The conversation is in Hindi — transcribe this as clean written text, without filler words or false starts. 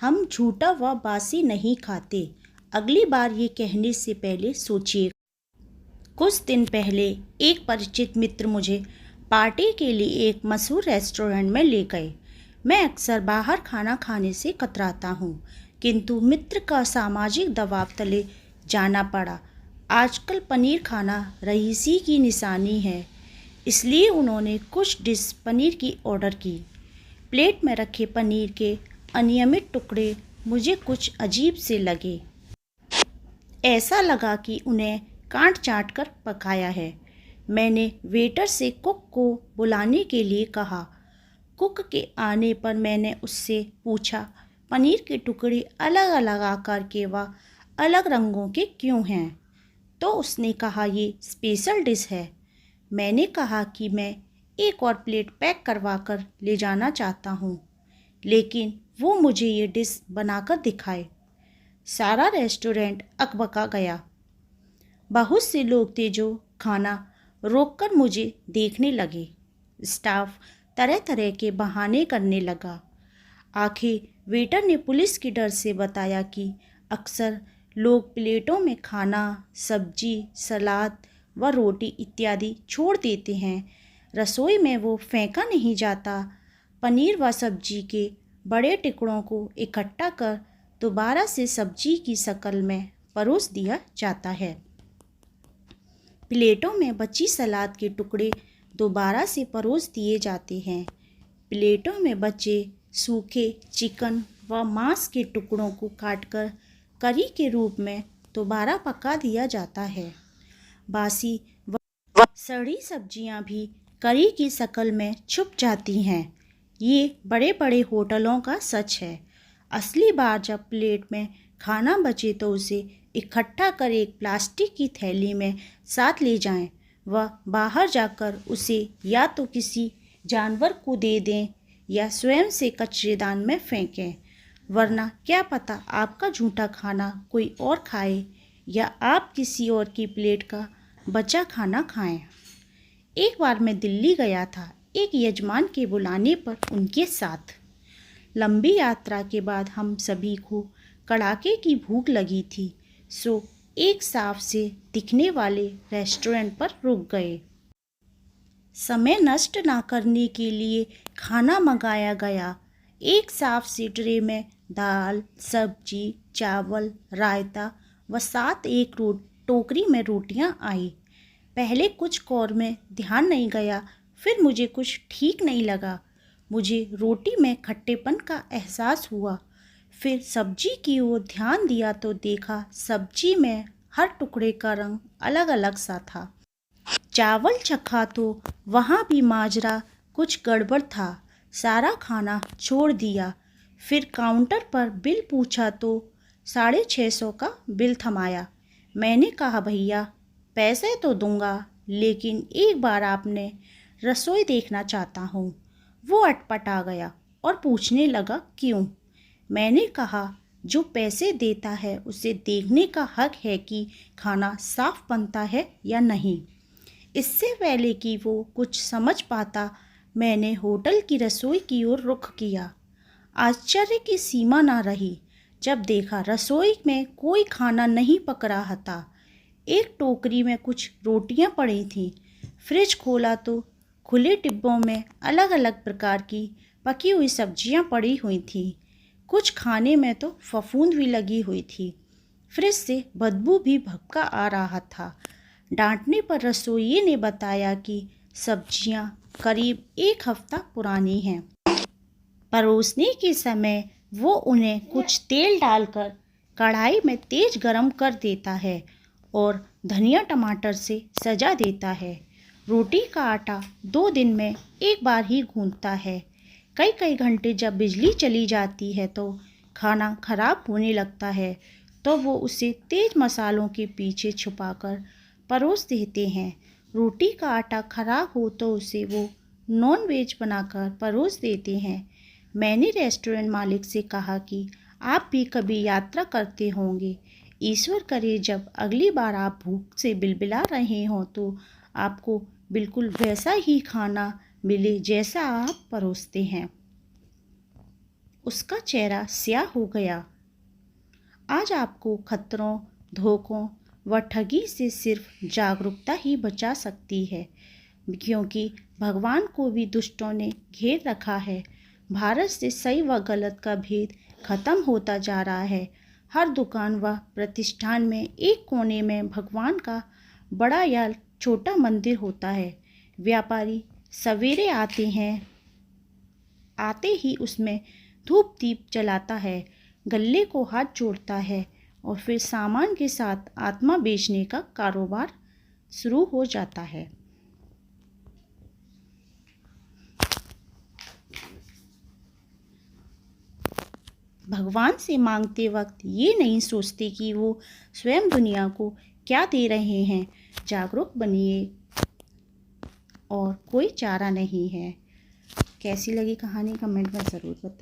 हम झूठा व बासी नहीं खाते। अगली बार ये कहने से पहले सोचिए। कुछ दिन पहले एक परिचित मित्र मुझे पार्टी के लिए एक मशहूर रेस्टोरेंट में ले गए। मैं अक्सर बाहर खाना खाने से कतराता हूँ, किंतु मित्र का सामाजिक दबाव तले जाना पड़ा। आजकल पनीर खाना रईसी की निशानी है, इसलिए उन्होंने कुछ डिश पनीर की ऑर्डर की। प्लेट में रखे पनीर के अनियमित टुकड़े मुझे कुछ अजीब से लगे। ऐसा लगा कि उन्हें काट चाट कर पकाया है। मैंने वेटर से कुक को बुलाने के लिए कहा। कुक के आने पर मैंने उससे पूछा, पनीर के टुकड़े अलग अलग आकार के व अलग रंगों के क्यों हैं? तो उसने कहा, ये स्पेशल डिश है। मैंने कहा कि मैं एक और प्लेट पैक करवा कर ले जाना चाहता हूँ, लेकिन वो मुझे ये डिश बनाकर दिखाए। सारा रेस्टोरेंट अकबका गया। बहुत से लोग थे जो खाना रोककर मुझे देखने लगे। स्टाफ तरह तरह के बहाने करने लगा। आखिर वेटर ने पुलिस के डर से बताया कि अक्सर लोग प्लेटों में खाना, सब्जी, सलाद व रोटी इत्यादि छोड़ देते हैं। रसोई में वो फेंका नहीं जाता। पनीर व सब्जी के बड़े टुकड़ों को इकट्ठा कर दोबारा से सब्जी की शक्ल में परोस दिया जाता है। प्लेटों में बची सलाद के टुकड़े दोबारा से परोस दिए जाते हैं। प्लेटों में बचे सूखे चिकन व मांस के टुकड़ों को काटकर करी के रूप में दोबारा पका दिया जाता है। बासी व सड़ी सब्जियां भी करी की शक्ल में छुप जाती हैं। ये बड़े बड़े होटलों का सच है। असली बात जब प्लेट में खाना बचे तो उसे इकट्ठा कर एक प्लास्टिक की थैली में साथ ले जाएं व बाहर जाकर उसे या तो किसी जानवर को दे दें या स्वयं से कचरेदान में फेंकें, वरना क्या पता आपका झूठा खाना कोई और खाए या आप किसी और की प्लेट का बचा खाना खाएं। एक बार मैं दिल्ली गया था, एक यजमान के बुलाने पर उनके साथ। लंबी यात्रा के बाद हम सभी को कड़ाके की भूख लगी थी, सो एक साफ से दिखने वाले रेस्टोरेंट पर रुक गए। समय नष्ट ना करने के लिए खाना मंगाया गया। एक साफ सी ट्रे में दाल, सब्जी, चावल, रायता व साथ एक टोकरी में रोटियां आई। पहले कुछ कौर में ध्यान नहीं गया, फिर मुझे कुछ ठीक नहीं लगा। मुझे रोटी में खट्टेपन का एहसास हुआ। फिर सब्जी की ओर ध्यान दिया तो देखा सब्जी में हर टुकड़े का रंग अलग अलग सा था। चावल चखा तो वहाँ भी माजरा कुछ गड़बड़ था। सारा खाना छोड़ दिया। फिर काउंटर पर बिल पूछा तो 650 का बिल थमाया। मैंने कहा, भैया पैसे तो दूंगा, लेकिन एक बार आपने रसोई देखना चाहता हूँ। वो अटपटा गया और पूछने लगा, क्यों? मैंने कहा, जो पैसे देता है उसे देखने का हक है कि खाना साफ बनता है या नहीं। इससे पहले कि वो कुछ समझ पाता, मैंने होटल की रसोई की ओर रुख किया। आश्चर्य की सीमा ना रही जब देखा रसोई में कोई खाना नहीं पक रहा था। एक टोकरी में कुछ रोटियां पड़ी थीं। फ्रिज खोला तो खुले डिब्बों में अलग अलग प्रकार की पकी हुई सब्जियां पड़ी हुई थीं। कुछ खाने में तो फफूंद भी लगी हुई थी। फ्रिज से बदबू भी भभका आ रहा था। डांटने पर रसोइये ने बताया कि सब्जियां करीब 1 हफ्ता पुरानी हैं। परोसने के समय वो उन्हें कुछ तेल डालकर कढ़ाई में तेज गरम कर देता है और धनिया टमाटर से सजा देता है। रोटी का आटा 2 दिन में एक बार ही गूंथता है। कई कई घंटे जब बिजली चली जाती है तो खाना खराब होने लगता है, तो वो उसे तेज मसालों के पीछे छुपाकर परोस देते हैं। रोटी का आटा खराब हो तो उसे वो नॉन वेज बनाकर परोस देते हैं। मैंने रेस्टोरेंट मालिक से कहा कि आप भी कभी यात्रा करते होंगे। ईश्वर करे जब अगली बार आप भूख से बिलबिला रहे हों तो आपको बिल्कुल वैसा ही खाना मिले जैसा आप परोसते हैं। उसका चेहरा स्याह हो गया। आज आपको खतरों, धोखों व ठगी से सिर्फ जागरूकता ही बचा सकती है, क्योंकि भगवान को भी दुष्टों ने घेर रखा है। भारत से सही व गलत का भेद खत्म होता जा रहा है। हर दुकान व प्रतिष्ठान में एक कोने में भगवान का बड़ा या छोटा मंदिर होता है। व्यापारी सवेरे आते ही उसमें धूप दीप जलाता है, गले को हाथ जोड़ता है और फिर सामान के साथ आत्मा बेचने का कारोबार शुरू हो जाता है। भगवान से मांगते वक्त ये नहीं सोचते कि वो स्वयं दुनिया को क्या दे रहे हैं। जागरूक बनिए और कोई चारा नहीं है। कैसी लगी कहानी कमेंट में ज़रूर बताएं।